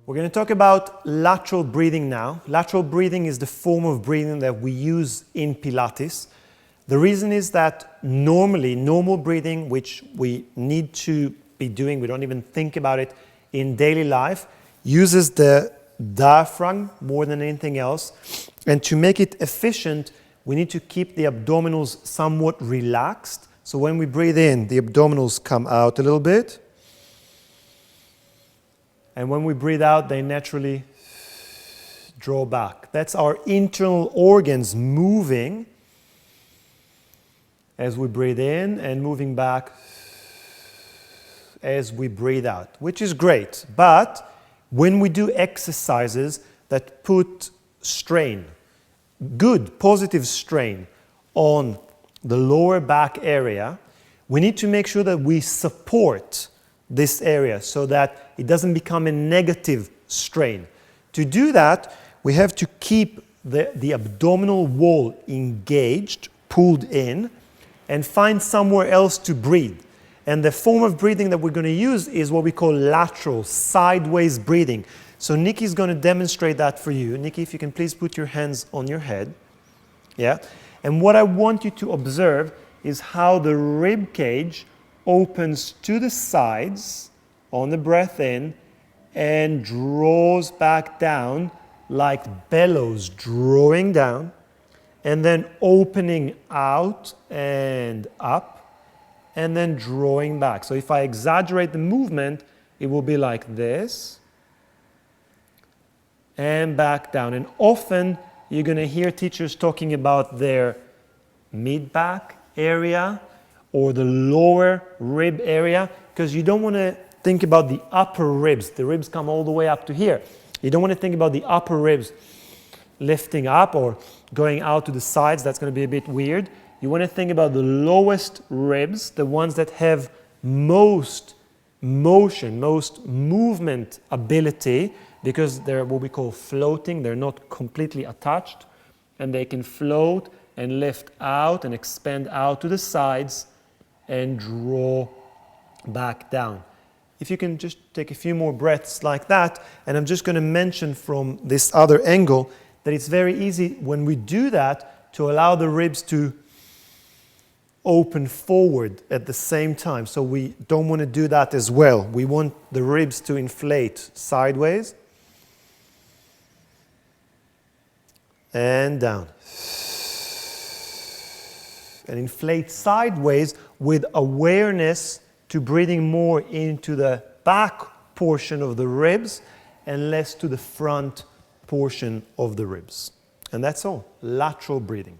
We're going to talk about lateral breathing now. Lateral breathing is the form of breathing that we use in Pilates. The reason is that normally, normal breathing, which we need to be doing, we don't even think about it in daily life, uses the diaphragm more than anything else. And to make it efficient, we need to keep the abdominals somewhat relaxed. So when we breathe in, the abdominals come out a little bit. And when we breathe out, they naturally draw back. That's our internal organs moving as we breathe in and moving back as we breathe out, which is great. But when we do exercises that put strain, good, positive strain on the lower back area, we need to make sure that we support this area so that it doesn't become a negative strain. To do that, we have to keep the abdominal wall engaged, pulled in, and find somewhere else to breathe. And the form of breathing that we're going to use is what we call lateral, sideways breathing. So Nikki's going to demonstrate that for you. Nikki, if you can please put your hands on your head. Yeah? And what I want you to observe is how the rib cage opens to the sides on the breath in and draws back down like bellows, drawing down and then opening out and up and then drawing back. So if I exaggerate the movement, it will be like this and back down. And often you're going to hear teachers talking about their mid-back area or the lower rib area, because you don't want to think about the upper ribs. The ribs come all the way up to here. You don't want to think about the upper ribs lifting up or going out to the sides. That's going to be a bit weird. You want to think about the lowest ribs, the ones that have most motion, most movement ability, because they're what we call floating. They're not completely attached, and they can float and lift out and expand out to the sides and draw back down. If you can just take a few more breaths like that, and I'm just going to mention from this other angle that it's very easy when we do that to allow the ribs to open forward at the same time. So we don't want to do that as well. We want the ribs to inflate sideways and down. And inflate sideways with awareness to breathing more into the back portion of the ribs and less to the front portion of the ribs. And that's all. Lateral breathing.